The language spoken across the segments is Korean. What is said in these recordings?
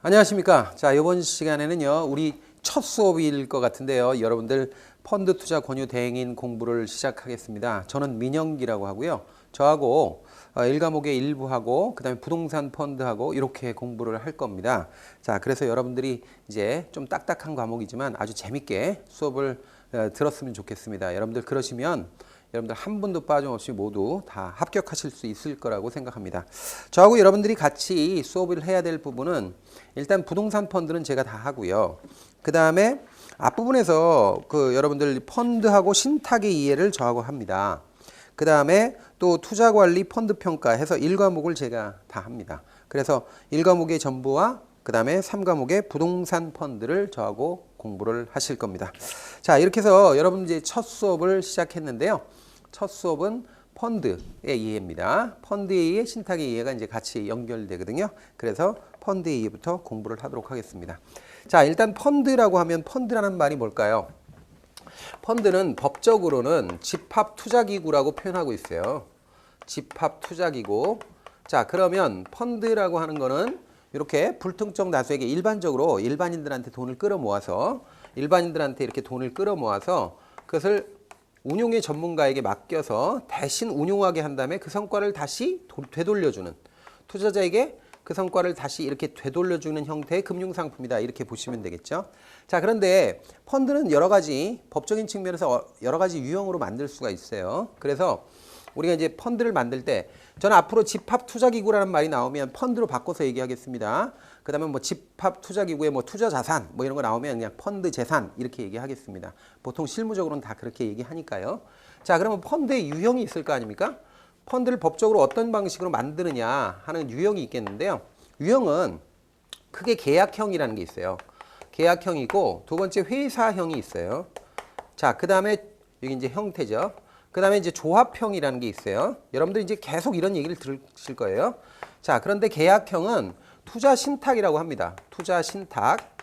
안녕하십니까. 자, 이번 시간에는요, 우리 첫 수업일 것 같은데요. 여러분들 펀드 투자 권유 대행인 공부를 시작하겠습니다. 저는 민영기라고 하고요. 저하고 1과목의 일부하고 그다음에 부동산 펀드하고 이렇게 공부를 할 겁니다. 자, 그래서 여러분들이 이제 좀 딱딱한 과목이지만 아주 재밌게 수업을 들었으면 좋겠습니다. 여러분들 그러시면 여러분들 한 분도 빠짐없이 모두 다 합격하실 수 있을 거라고 생각합니다. 저하고 여러분들이 같이 수업을 해야 될 부분은 일단 부동산 펀드는 제가 다 하고요. 그 다음에 앞부분에서 여러분들 펀드하고 신탁의 이해를 저하고 합니다. 그 다음에 또 투자관리 펀드 평가 해서 1과목을 제가 다 합니다. 그래서 1과목의 전부와 그 다음에 3과목의 부동산 펀드를 저하고 공부를 하실 겁니다. 자, 이렇게 해서 여러분 이제 첫 수업을 시작했는데요. 첫 수업은 펀드의 이해입니다. 펀드의 이해, 신탁의 이해가 이제 같이 연결되거든요. 그래서 펀드의 이해부터 공부를 하도록 하겠습니다. 자, 일단 펀드라고 하면 펀드라는 말이 뭘까요? 펀드는 법적으로는 집합투자기구라고 표현하고 있어요. 집합투자기구. 자, 그러면 펀드라고 하는 거는 이렇게 불특정 다수에게 일반적으로 일반인들한테 돈을 끌어모아서 일반인들한테 이렇게 돈을 끌어모아서 그것을 운용의 전문가에게 맡겨서 대신 운용하게 한 다음에 그 성과를 다시 되돌려주는 투자자에게 그 성과를 다시 이렇게 되돌려주는 형태의 금융상품이다. 이렇게 보시면 되겠죠. 자, 그런데 펀드는 여러 가지 법적인 측면에서 여러 가지 유형으로 만들 수가 있어요. 그래서 우리가 이제 펀드를 만들 때 저는 앞으로 집합투자기구라는 말이 나오면 펀드로 바꿔서 얘기하겠습니다. 그 다음에 뭐 집합투자기구에 뭐 투자자산 뭐 이런 거 나오면 그냥 펀드 재산 이렇게 얘기하겠습니다. 보통 실무적으로는 다 그렇게 얘기하니까요. 자, 그러면 펀드의 유형이 있을 거 아닙니까? 펀드를 법적으로 어떤 방식으로 만드느냐 하는 유형이 있겠는데요. 유형은 크게 계약형이라는 게 있어요. 계약형이고 두 번째 회사형이 있어요. 자, 그 다음에 여기 이제 형태죠. 그 다음에 이제 조합형이라는 게 있어요. 여러분들 이제 계속 이런 얘기를 들으실 거예요. 자, 그런데 계약형은 투자 신탁이라고 합니다. 투자 신탁.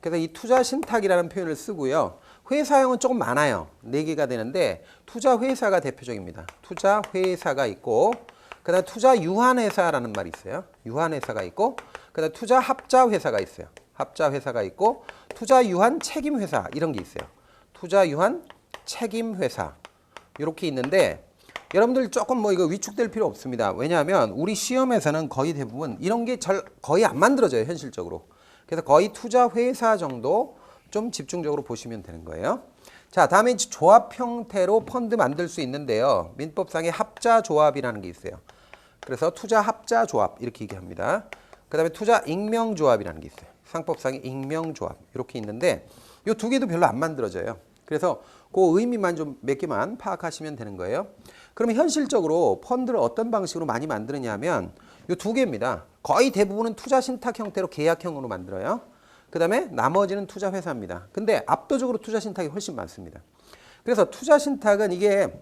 그래서 이 투자 신탁이라는 표현을 쓰고요. 회사형은 조금 많아요. 4개가 되는데 투자 회사가 대표적입니다. 투자 회사가 있고 그다음 투자 유한 회사라는 말이 있어요. 유한 회사가 있고 그다음 투자 합자 회사가 있어요. 합자 회사가 있고 투자 유한 책임 회사 이런 게 있어요. 투자 유한 책임 회사. 이렇게 있는데 여러분들 조금 뭐 이거 위축될 필요 없습니다. 왜냐하면 우리 시험에서는 거의 대부분 이런 게 거의 안 만들어져요. 현실적으로. 그래서 거의 투자 회사 정도 좀 집중적으로 보시면 되는 거예요. 자, 다음에 이제 조합 형태로 펀드 만들 수 있는데요. 민법상의 합자 조합이라는 게 있어요. 그래서 투자 합자 조합 이렇게 얘기합니다. 그 다음에 투자 익명 조합이라는 게 있어요. 상법상의 익명 조합 이렇게 있는데 이 두 개도 별로 안 만들어져요. 그래서 그 의미만 좀 몇 개만 파악하시면 되는 거예요. 그러면 현실적으로 펀드를 어떤 방식으로 많이 만드느냐 하면 이 두 개입니다. 거의 대부분은 투자 신탁 형태로 계약형으로 만들어요. 그 다음에 나머지는 투자 회사입니다. 근데 압도적으로 투자 신탁이 훨씬 많습니다. 그래서 투자 신탁은 이게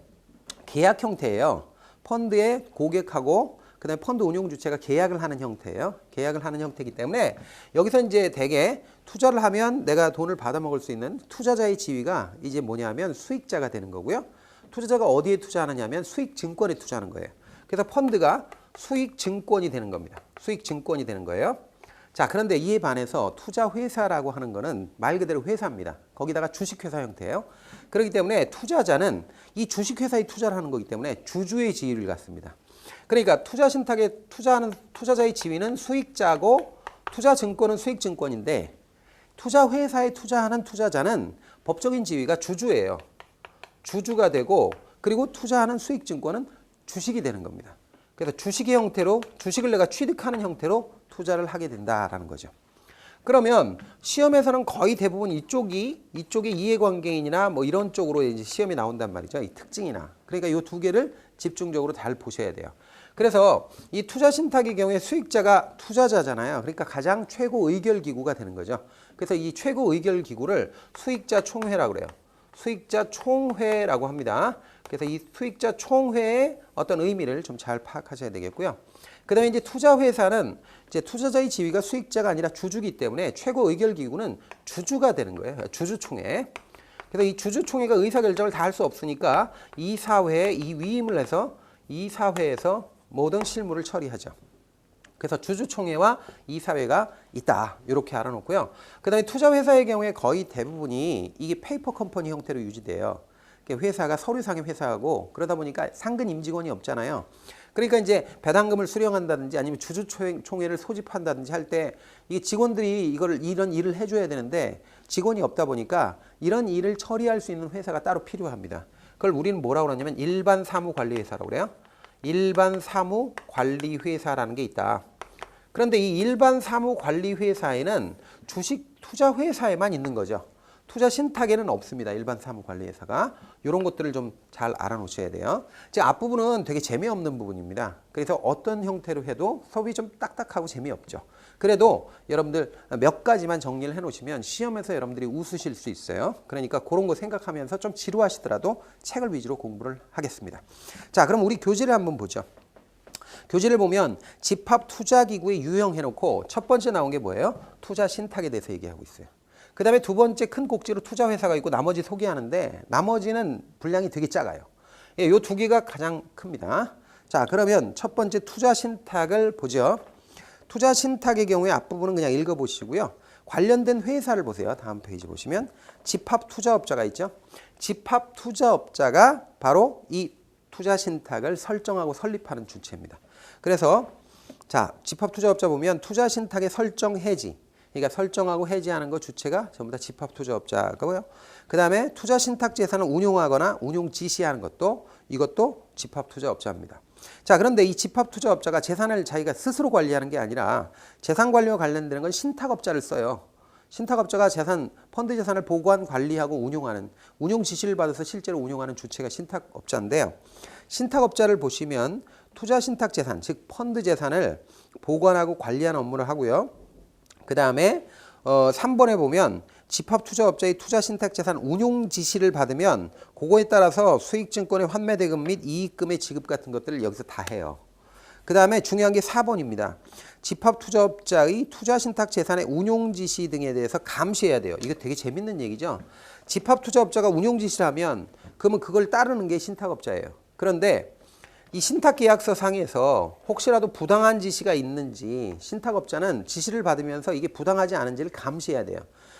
계약 형태예요. 펀드의 고객하고 그 다음에 펀드 운용 주체가 계약을 하는 형태예요. 계약을 하는 형태이기 때문에 여기서 이제 대개 투자를 하면 내가 돈을 받아먹을 수 있는 투자자의 지위가 이제 뭐냐면 수익자가 되는 거고요. 투자자가 어디에 투자하느냐면 수익증권에 투자하는 거예요. 그래서 펀드가 수익증권이 되는 겁니다. 수익증권이 되는 거예요. 자, 그런데 이에 반해서 투자회사라고 하는 거는 말 그대로 회사입니다. 거기다가 주식회사 형태예요. 그렇기 때문에 투자자는 이 주식회사에 투자를 하는 거기 때문에 주주의 지위를 갖습니다. 그러니까 투자 신탁에 투자하는 투자자의 지위는 수익자고 투자증권은 수익증권인데 투자회사에 투자하는 투자자는 법적인 지위가 주주예요. 주주가 되고 그리고 투자하는 수익증권은 주식이 되는 겁니다. 그래서 주식의 형태로 주식을 내가 취득하는 형태로 투자를 하게 된다라는 거죠. 그러면 시험에서는 거의 대부분 이쪽이 이해관계인이나 뭐 이런 쪽으로 이제 시험이 나온단 말이죠. 이 특징이나. 그러니까 이 두 개를 집중적으로 잘 보셔야 돼요. 그래서 이 투자 신탁의 경우에 수익자가 투자자잖아요. 그러니까 가장 최고 의결 기구가 되는 거죠. 그래서 이 최고 의결 기구를 수익자 총회라고 그래요. 수익자 총회라고 합니다. 그래서 이 수익자 총회의 어떤 의미를 좀 잘 파악하셔야 되겠고요. 그 다음에 이제 투자회사는 이제 투자자의 지위가 수익자가 아니라 주주이기 때문에 최고 의결 기구는 주주가 되는 거예요. 주주총회. 그래서 이 주주총회가 의사결정을 다 할 수 없으니까 이사회에 이 위임을 해서 이사회에서 모든 실무를 처리하죠. 그래서 주주총회와 이사회가 있다. 이렇게 알아놓고요. 그 다음에 투자회사의 경우에 거의 대부분이 이게 페이퍼 컴퍼니 형태로 유지돼요. 회사가 서류상의 회사하고 그러다 보니까 상근 임직원이 없잖아요. 그러니까 이제 배당금을 수령한다든지 아니면 주주총회를 소집한다든지 할 때 이 직원들이 이런 일을 해줘야 되는데 직원이 없다 보니까 이런 일을 처리할 수 있는 회사가 따로 필요합니다. 그걸 우리는 뭐라고 그러냐면 일반 사무관리회사라고 그래요. 일반 사무관리회사라는 게 있다. 그런데 이 일반 사무관리회사에는 주식 투자회사에만 있는 거죠. 투자 신탁에는 없습니다. 일반 사무관리회사가. 이런 것들을 좀 잘 알아놓으셔야 돼요. 이제 앞부분은 되게 재미없는 부분입니다. 그래서 어떤 형태로 해도 수업이 좀 딱딱하고 재미없죠. 그래도 여러분들 몇 가지만 정리를 해놓으시면 시험에서 여러분들이 웃으실 수 있어요. 그러니까 그런 거 생각하면서 좀 지루하시더라도 책을 위주로 공부를 하겠습니다. 자, 그럼 우리 교재를 한번 보죠. 교재를 보면 집합투자기구에 유형해놓고 첫 번째 나온 게 뭐예요? 투자 신탁에 대해서 얘기하고 있어요. 그 다음에 두 번째 큰 꼭지로 투자회사가 있고 나머지 소개하는데 나머지는 분량이 되게 작아요. 이 두 개가 가장 큽니다. 자, 그러면 첫 번째 투자 신탁을 보죠. 투자 신탁의 경우에 앞부분은 그냥 읽어보시고요. 관련된 회사를 보세요. 다음 페이지 보시면 집합투자업자가 있죠. 집합투자업자가 바로 이 투자 신탁을 설정하고 설립하는 주체입니다. 그래서 자, 집합투자업자 보면 투자 신탁의 설정 해지, 그러니까 설정하고 해지하는 거 주체가 전부 다 집합투자업자고요. 그 다음에 투자 신탁 재산을 운용하거나 운용 지시하는 것도 이것도 집합투자업자입니다. 자, 그런데 이 집합투자업자가 재산을 자기가 스스로 관리하는 게 아니라 재산 관리와 관련되는 건 신탁업자를 써요. 신탁업자가 펀드 재산을 보관, 관리하고 운용하는, 운용 지시를 받아서 실제로 운용하는 주체가 신탁업자인데요. 신탁업자를 보시면 투자 신탁 재산, 즉 펀드 재산을 보관하고 관리하는 업무를 하고요. 그 다음에 3번에 보면 집합투자업자의 투자 신탁 재산 운용 지시를 받으면 그거에 따라서 수익증권의 환매대금 및 이익금의 지급 같은 것들을 여기서 다 해요. 그 다음에 중요한 게 4번입니다. 집합투자업자의 투자 신탁 재산의 운용 지시 등에 대해서 감시해야 돼요. 이거 되게 재밌는 얘기죠. 집합투자업자가 운용 지시를 하면 그러면 그걸 따르는 게 신탁업자예요. 그런데 이 신탁계약서 상에서 혹시라도 부당한 지시가 있는지 신탁업자는 지시를 받으면서 이게 부당하지 않은지를 감시해야 돼요.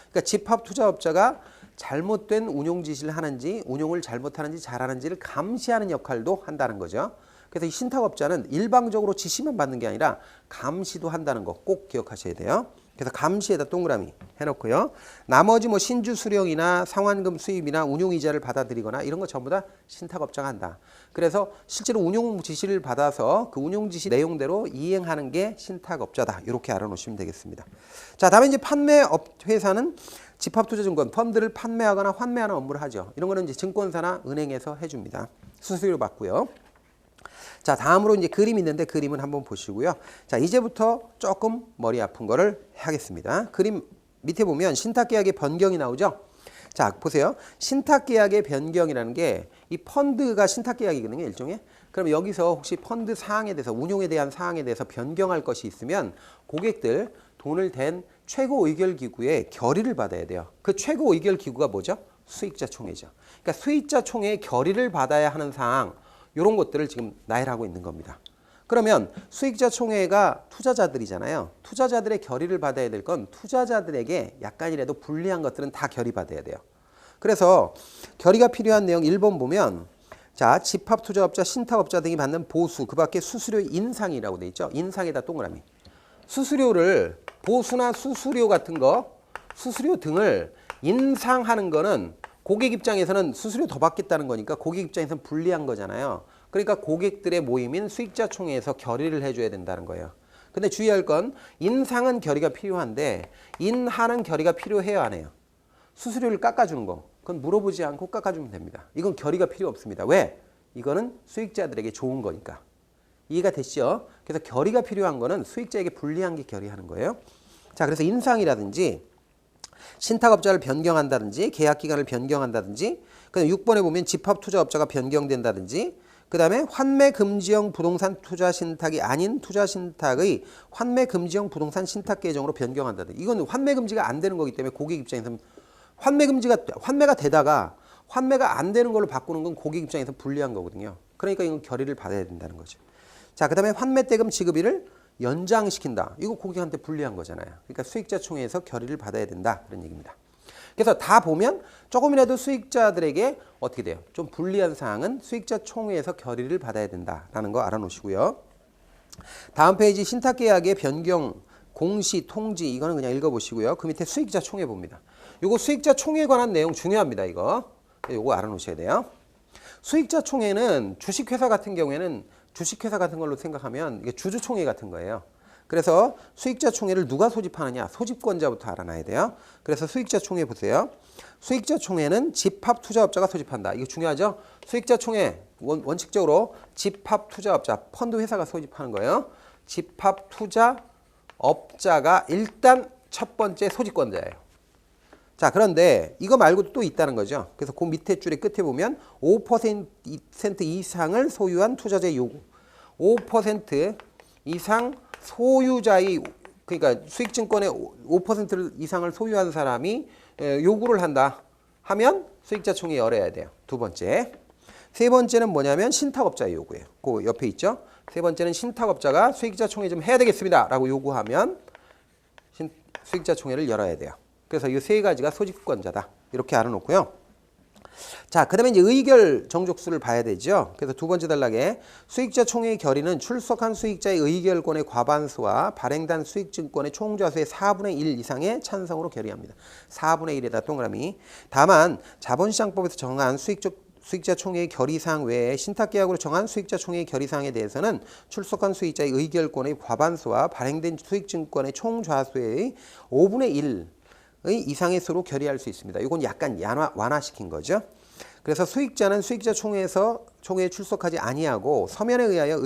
그러니까 집합투자업자가 잘못된 운용 지시를 하는지 운용을 잘못하는지 잘하는지를 감시하는 역할도 한다는 거죠. 그래서 이 신탁업자는 일방적으로 지시만 받는 게 아니라 감시도 한다는 거 꼭 기억하셔야 돼요. 그래서 감시에다 동그라미 해놓고요. 나머지 뭐 신주 수령이나 상환금 수입이나 운용이자를 받아들이거나 이런 거 전부 다 신탁업자가 한다. 그래서 실제로 운용 지시를 받아서 그 운용 지시 내용대로 이행하는 게 신탁업자다. 이렇게 알아놓으시면 되겠습니다. 자, 다음에 이제 판매회사는 집합투자증권, 펀드를 판매하거나 환매하는 업무를 하죠. 이런 거는 이제 증권사나 은행에서 해줍니다. 수수료 받고요. 자, 다음으로 이제 그림이 있는데 그림은 한번 보시고요. 자, 이제부터 조금 머리 아픈 거를 하겠습니다. 그림 밑에 보면 신탁계약의 변경이 나오죠. 자, 보세요. 신탁계약의 변경이라는 게 이 펀드가 신탁계약이거든요, 일종의. 그럼 여기서 혹시 펀드 사항에 대해서 운용에 대한 사항에 대해서 변경할 것이 있으면 고객들 돈을 댄 최고의결기구에 결의를 받아야 돼요. 그 최고의결기구가 뭐죠? 수익자총회죠. 그러니까 수익자총회의 결의를 받아야 하는 사항, 이런 것들을 지금 나열하고 있는 겁니다. 그러면 수익자총회가 투자자들이잖아요. 투자자들의 결의를 받아야 될 건 투자자들에게 약간이라도 불리한 것들은 다 결의받아야 돼요. 그래서 결의가 필요한 내용 1번 보면 자, 집합투자업자, 신탁업자 등이 받는 보수, 그 밖에 수수료 인상이라고 돼 있죠. 인상에다 동그라미. 수수료를 보수나 수수료 같은 거, 수수료 등을 인상하는 거는 고객 입장에서는 수수료 더 받겠다는 거니까 고객 입장에서는 불리한 거잖아요. 그러니까 고객들의 모임인 수익자총회에서 결의를 해줘야 된다는 거예요. 근데 주의할 건 인상은 결의가 필요한데 인하는 결의가 필요해요, 안 해요? 수수료를 깎아주는 거, 그건 물어보지 않고 깎아주면 됩니다. 이건 결의가 필요 없습니다. 왜? 이거는 수익자들에게 좋은 거니까. 이해가 되시죠? 그래서 결의가 필요한 거는 수익자에게 불리한 게 결의하는 거예요. 자, 그래서 인상이라든지 신탁업자를 변경한다든지 계약기간을 변경한다든지 그다음에 6번에 보면 집합투자업자가 변경된다든지 그 다음에 환매금지형 부동산 투자신탁이 아닌 투자신탁의 환매금지형 부동산 신탁계정으로 변경한다든지 이건 환매금지가 안 되는 거기 때문에 고객 입장에서는 환매가 되다가 환매가 안 되는 걸로 바꾸는 건 고객 입장에서 불리한 거거든요. 그러니까 이건 결의를 받아야 된다는 거죠. 자, 그 다음에 환매대금 지급일을 연장시킨다. 이거 고객한테 불리한 거잖아요. 그러니까 수익자 총회에서 결의를 받아야 된다. 그런 얘기입니다. 그래서 다 보면 조금이라도 수익자들에게 어떻게 돼요? 좀 불리한 사항은 수익자 총회에서 결의를 받아야 된다라는 거 알아놓으시고요. 다음 페이지 신탁계약의 변경, 공시, 통지 이거는 그냥 읽어보시고요. 그 밑에 수익자 총회 봅니다. 이거 수익자 총회에 관한 내용 중요합니다. 이거 알아놓으셔야 돼요. 수익자 총회는 주식회사 같은 경우에는 주식회사 같은 걸로 생각하면 이게 주주총회 같은 거예요. 그래서 수익자 총회를 누가 소집하느냐? 소집권자부터 알아놔야 돼요. 그래서 수익자 총회 보세요. 수익자 총회는 집합투자업자가 소집한다. 이거 중요하죠? 수익자 총회 원칙적으로 집합투자업자, 펀드 회사가 소집하는 거예요. 집합투자업자가 일단 첫 번째 소집권자예요. 자, 그런데 이거 말고도 또 있다는 거죠. 그래서 그 밑에 줄의 끝에 보면 5% 이상을 소유한 투자자의 요구. 5% 이상 소유자의, 그러니까 수익증권의 5% 이상을 소유한 사람이 요구를 한다 하면 수익자 총회 열어야 돼요. 두 번째. 세 번째는 뭐냐면 신탁업자의 요구예요. 그 옆에 있죠. 세 번째는 신탁업자가 수익자 총회 좀 해야 되겠습니다 라고 요구하면 수익자 총회를 열어야 돼요. 그래서 이 세 가지가 소집권자다. 이렇게 알아놓고요. 자, 그 다음에 이제 의결 정족수를 봐야 되죠. 그래서 두 번째 단락에 수익자 총회의 결의는 출석한 수익자의 의결권의 과반수와 발행단 수익증권의 총좌수의 4분의 1 이상의 찬성으로 결의합니다. 4분의 1에다 동그라미. 다만 자본시장법에서 정한 수익자 총회의 결의사항 외에 신탁계약으로 정한 수익자 총회의 결의사항에 대해서는 출석한 수익자의 의결권의 과반수와 발행된 수익증권의 총좌수의 5분의 1 이상의 수로 결의할 수 있습니다. 이건 약간 완화시킨 거죠. 그래서 수익자는 수익자 총회에 출석하지 아니하고 서면에 의하여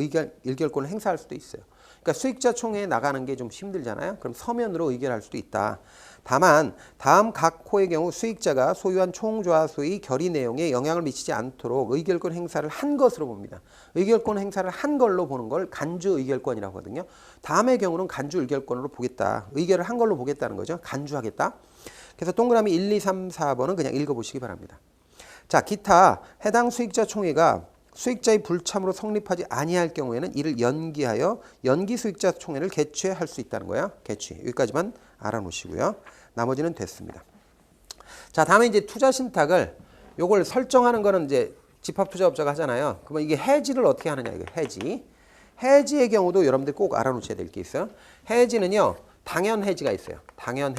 의결권을 행사할 수도 있어요. 그러니까 수익자 총회에 나가는 게 좀 힘들잖아요. 그럼 서면으로 의결할 수도 있다. 다만 다음 각 호의 경우 수익자가 소유한 총좌수의 결의 내용에 영향을 미치지 않도록 의결권 행사를 한 것으로 봅니다. 의결권 행사를 한 걸로 보는 걸 간주 의결권이라고 하거든요. 다음의 경우는 간주 의결권으로 보겠다. 의결을 한 걸로 보겠다는 거죠. 간주하겠다. 그래서 동그라미 1, 2, 3, 4번은 그냥 읽어보시기 바랍니다. 자, 기타 해당 수익자 총회가 수익자의 불참으로 성립하지 아니할 경우에는 이를 연기하여 연기 수익자 총회를 개최할 수 있다는 거야. 개최. 여기까지만 알아놓으시고요. 나머지는 됐습니다. 자, 다음에 이제 투자 신탁을 요걸 설정하는 거는 이제 집합투자업자가 하잖아요. 그러면 이게 해지를 어떻게 하느냐 이거 해지. 해지의 경우도 여러분들 꼭 알아놓으셔야 될 게 있어요. 해지는요. 당연 해지가 있어요. 당연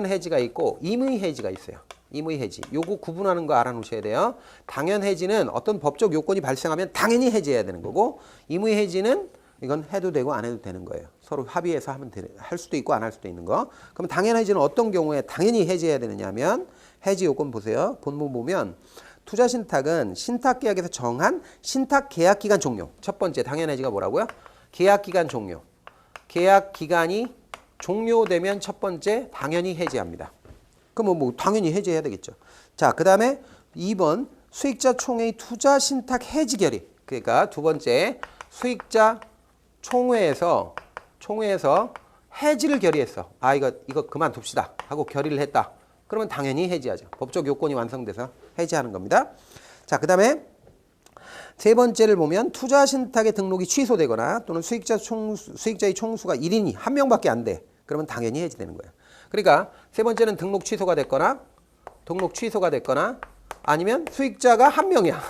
해지가 있고 임의 해지가 있어요. 임의 해지. 요거 구분하는 거 알아놓으셔야 돼요. 당연 해지는 어떤 법적 요건이 발생하면 당연히 해지해야 되는 거고 임의 해지는 이건 해도 되고 안 해도 되는 거예요. 서로 합의해서 할 수도 있고 안 할 수도 있는 거. 그럼 당연 해지는 어떤 경우에 당연히 해지해야 되느냐면 해지 요건 보세요. 본문 보면 투자 신탁은 신탁 계약에서 정한 신탁 계약 기간 종료. 첫 번째 당연 해지가 뭐라고요? 계약 기간 종료. 계약 기간이 종료되면 첫 번째 당연히 해지합니다. 그럼 뭐 당연히 해지해야 되겠죠. 자, 그 다음에 2번 수익자 총회의 투자 신탁 해지 결의. 그러니까 두 번째 수익자 총회에서 해지를 결의했어. 아, 이거 그만둡시다 하고 결의를 했다. 그러면 당연히 해지하죠. 법적 요건이 완성돼서 해지하는 겁니다. 자, 그 다음에 세 번째를 보면 투자 신탁의 등록이 취소되거나 또는 수익자의 총수가 1인이 한 명밖에 안 돼. 그러면 당연히 해지되는 거예요. 그러니까 세 번째는 등록 취소가 됐거나 아니면 수익자가 한 명이야.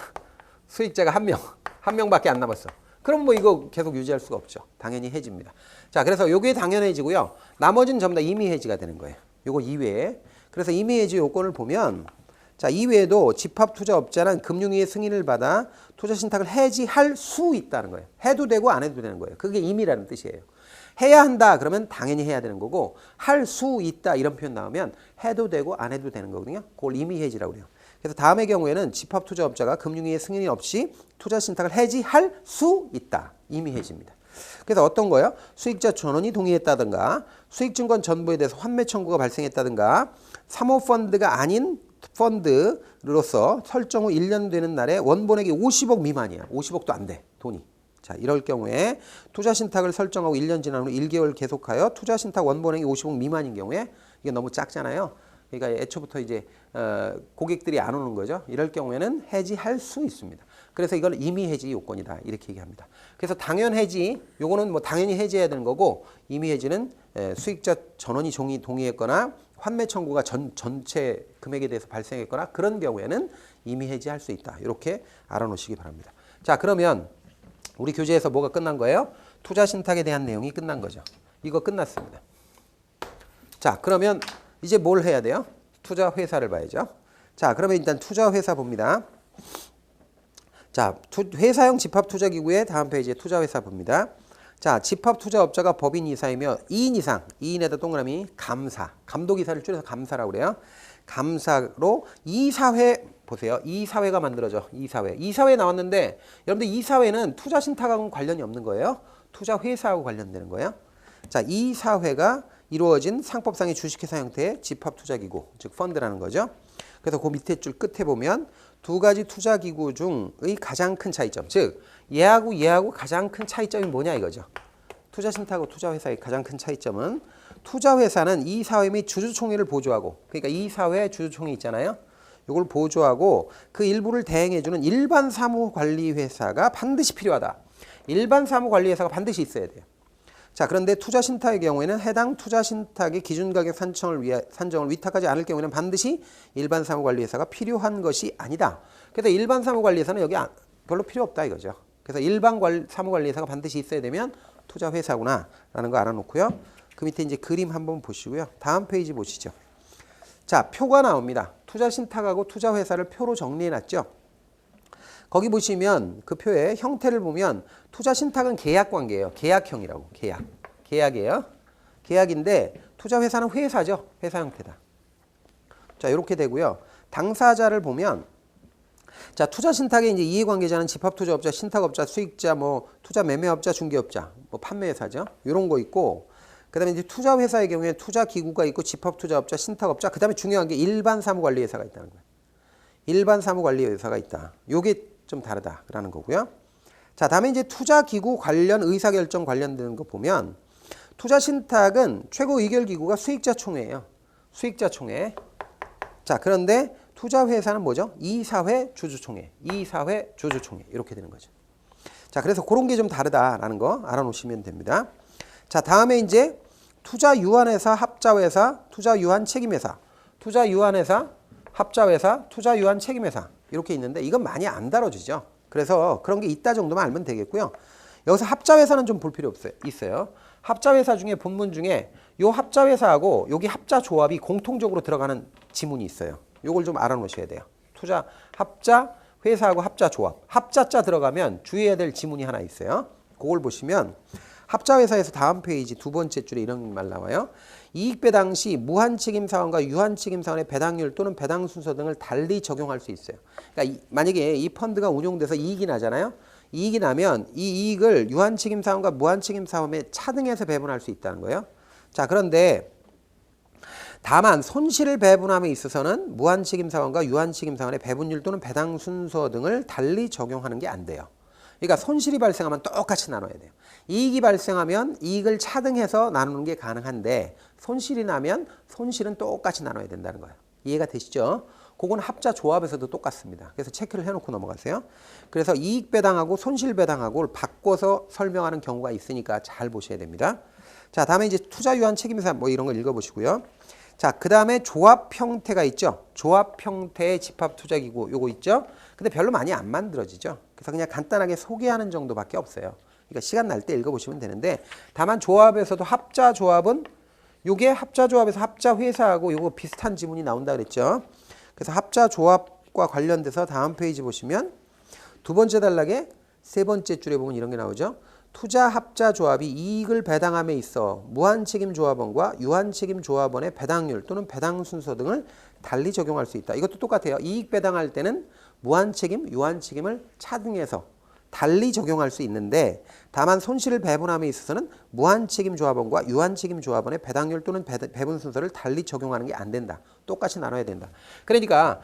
수익자가 한 명밖에 안 남았어. 그럼 뭐 이거 계속 유지할 수가 없죠. 당연히 해지입니다. 자, 그래서 요게 당연 해지고요. 나머지는 전부 다 임의 해지가 되는 거예요. 요거 이외에. 그래서 임의 해지 요건을 보면 자, 이외에도 집합투자업자는 금융위의 승인을 받아 투자신탁을 해지할 수 있다는 거예요. 해도 되고 안 해도 되는 거예요. 그게 임의라는 뜻이에요. 해야 한다 그러면 당연히 해야 되는 거고 할 수 있다 이런 표현 나오면 해도 되고 안 해도 되는 거거든요. 그걸 임의해지라고 그래요. 그래서 다음의 경우에는 집합투자업자가 금융위의 승인이 없이 투자신탁을 해지할 수 있다. 임의해지입니다. 그래서 어떤 거예요? 수익자 전원이 동의했다든가 수익증권 전부에 대해서 환매 청구가 발생했다든가 사모펀드가 아닌 펀드로서 설정 후 1년 되는 날에 원본액이 50억 미만이야. 50억도 안 돼. 돈이. 자, 이럴 경우에 투자신탁을 설정하고 1년 지난 후 1개월 계속하여 투자신탁 원본액이 50억 미만인 경우에 이게 너무 작잖아요. 그러니까 애초부터 이제 고객들이 안 오는 거죠. 이럴 경우에는 해지할 수 있습니다. 그래서 이걸 임의 해지 요건이다 이렇게 얘기합니다. 그래서 당연 해지 요거는 뭐 당연히 해지해야 되는 거고 임의 해지는 수익자 전원이 동의했거나 환매 청구가 전체 금액에 대해서 발생했거나 그런 경우에는 임의 해지할 수 있다. 이렇게 알아놓으시기 바랍니다. 자, 그러면 우리 교재에서 뭐가 끝난 거예요? 투자 신탁에 대한 내용이 끝난 거죠. 이거 끝났습니다. 자, 그러면 이제 뭘 해야 돼요? 투자 회사를 봐야죠. 자, 그러면 일단 투자 회사 봅니다. 자, 회사형 집합투자기구의 다음 페이지에 투자 회사 봅니다. 자, 집합투자업자가 법인 이사이며 2인 이상, 2인에다 동그라미 감사, 감독이사를 줄여서 감사라고 그래요. 감사로 이사회 보세요. 이사회가 만들어져. 이사회. 이사회 나왔는데 여러분들 이사회는 투자 신탁하고는 관련이 없는 거예요. 투자 회사하고 관련되는 거예요. 자, 이사회가 이루어진 상법상의 주식회사 형태의 집합투자기구, 즉 펀드라는 거죠. 그래서 그 밑에 줄 끝에 보면 두 가지 투자기구 중의 가장 큰 차이점, 즉 얘하고 가장 큰 차이점이 뭐냐 이거죠. 투자 신탁하고 투자 회사의 가장 큰 차이점은 투자 회사는 이사회 및 주주총회를 보조하고, 그러니까 이사회 주주총회 있잖아요. 이걸 보조하고 그 일부를 대행해주는 일반 사무관리회사가 반드시 필요하다. 일반 사무관리회사가 반드시 있어야 돼요. 자, 그런데 투자 신탁의 경우에는 해당 투자 신탁의 기준 가격 산정을 위탁하지 않을 경우에는 반드시 일반 사무관리회사가 필요한 것이 아니다. 그래서 일반 사무관리회사는 여기 별로 필요 없다 이거죠. 그래서 일반 사무관리회사가 반드시 있어야 되면 투자 회사구나라는 거 알아놓고요. 그 밑에 이제 그림 한번 보시고요. 다음 페이지 보시죠. 자, 표가 나옵니다. 투자 신탁하고 투자 회사를 표로 정리해놨죠. 거기 보시면 그 표의 형태를 보면 투자 신탁은 계약 관계예요. 계약형이라고. 계약이에요. 계약인데 투자 회사는 회사죠. 회사 형태다. 자, 이렇게 되고요. 당사자를 보면 자, 투자 신탁의 이제 이해관계자는 집합투자업자, 신탁업자, 수익자, 뭐 투자 매매업자, 중개업자, 뭐 판매회사죠. 이런 거 있고, 그다음에 이제 투자 회사의 경우에 투자 기구가 있고 집합투자업자, 신탁업자, 그다음에 중요한 게 일반 사무관리회사가 있다는 거예요. 일반 사무관리회사가 있다. 요게 좀 다르다라는 거고요. 자, 다음에 이제 투자기구 관련 의사결정 관련되는 거 보면 투자 신탁은 최고 의결기구가 수익자총회예요. 수익자총회. 자, 그런데 투자 회사는 뭐죠? 이사회 주주총회. 이사회 주주총회. 이렇게 되는 거죠. 자, 그래서 그런 게 좀 다르다라는 거 알아놓으시면 됩니다. 자, 다음에 이제 투자 유한회사, 합자회사, 투자 유한 책임회사, 투자 유한회사, 합자회사, 투자 유한 책임회사 이렇게 있는데 이건 많이 안 다뤄지죠. 그래서 그런 게 있다 정도만 알면 되겠고요. 여기서 합자회사는 좀 볼 필요 있어요. 합자회사 중에 본문 중에 요 합자회사하고 여기 합자조합이 공통적으로 들어가는 지문이 있어요. 요걸 좀 알아놓으셔야 돼요. 투자 합자 회사하고 합자조합. 합자자 들어가면 주의해야 될 지문이 하나 있어요. 그걸 보시면 합자회사에서 다음 페이지 두 번째 줄에 이런 말 나와요. 이익배당 시 무한책임사원과 유한책임사원의 배당률 또는 배당 순서 등을 달리 적용할 수 있어요. 그러니까 만약에 이 펀드가 운용돼서 이익이 나잖아요. 이익이 나면 이 이익을 유한책임사원과 무한책임사원에 차등해서 배분할 수 있다는 거예요. 자, 그런데 다만 손실을 배분함에 있어서는 무한책임사원과 유한책임사원의 배분율 또는 배당 순서 등을 달리 적용하는 게 안 돼요. 그러니까 손실이 발생하면 똑같이 나눠야 돼요. 이익이 발생하면 이익을 차등해서 나누는 게 가능한데 손실이 나면 손실은 똑같이 나눠야 된다는 거예요. 이해가 되시죠? 그건 합자조합에서도 똑같습니다. 그래서 체크를 해놓고 넘어가세요. 그래서 이익배당하고 손실배당하고를 바꿔서 설명하는 경우가 있으니까 잘 보셔야 됩니다. 자, 다음에 이제 투자유한 책임사 뭐 이런 걸 읽어보시고요. 자, 그 다음에 조합 형태가 있죠. 조합 형태의 집합투자기구 요거 있죠. 근데 별로 많이 안 만들어지죠. 그래서 그냥 간단하게 소개하는 정도밖에 없어요. 그러니까 시간 날 때 읽어보시면 되는데 다만 조합에서도 합자조합은 요게 합자조합에서 합자회사하고 요거 비슷한 지문이 나온다 그랬죠. 그래서 합자조합과 관련돼서 다음 페이지 보시면 두 번째 단락에 세 번째 줄에 보면 이런 게 나오죠. 투자합자조합이 이익을 배당함에 있어 무한책임조합원과 유한책임조합원의 배당률 또는 배당 순서 등을 달리 적용할 수 있다. 이것도 똑같아요. 이익 배당할 때는 무한책임, 유한책임을 차등해서 달리 적용할 수 있는데 다만 손실을 배분함에 있어서는 무한책임조합원과 유한책임조합원의 배당률 또는 배분 순서를 달리 적용하는 게 안 된다. 똑같이 나눠야 된다. 그러니까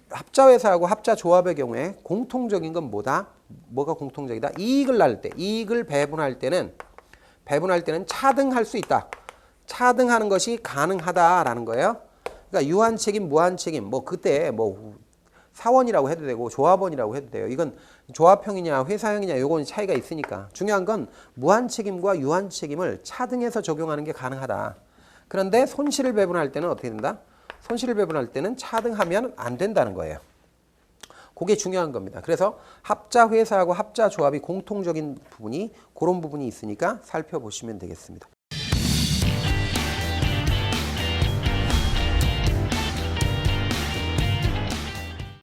합자회사하고 합자조합의 경우에 공통적인 건 뭐다? 뭐가 공통적이다? 이익을 날 때, 이익을 배분할 때는 차등할 수 있다. 차등하는 것이 가능하다라는 거예요. 그러니까 유한책임, 무한책임, 뭐 그때 뭐 사원이라고 해도 되고 조합원이라고 해도 돼요. 이건 조합형이냐 회사형이냐 요건 차이가 있으니까 중요한 건 무한책임과 유한책임을 차등해서 적용하는 게 가능하다. 그런데 손실을 배분할 때는 어떻게 된다? 손실을 배분할 때는 차등하면 안 된다는 거예요. 그게 중요한 겁니다. 그래서 합자 회사하고 합자 조합이 공통적인 부분이 그런 부분이 있으니까 살펴보시면 되겠습니다.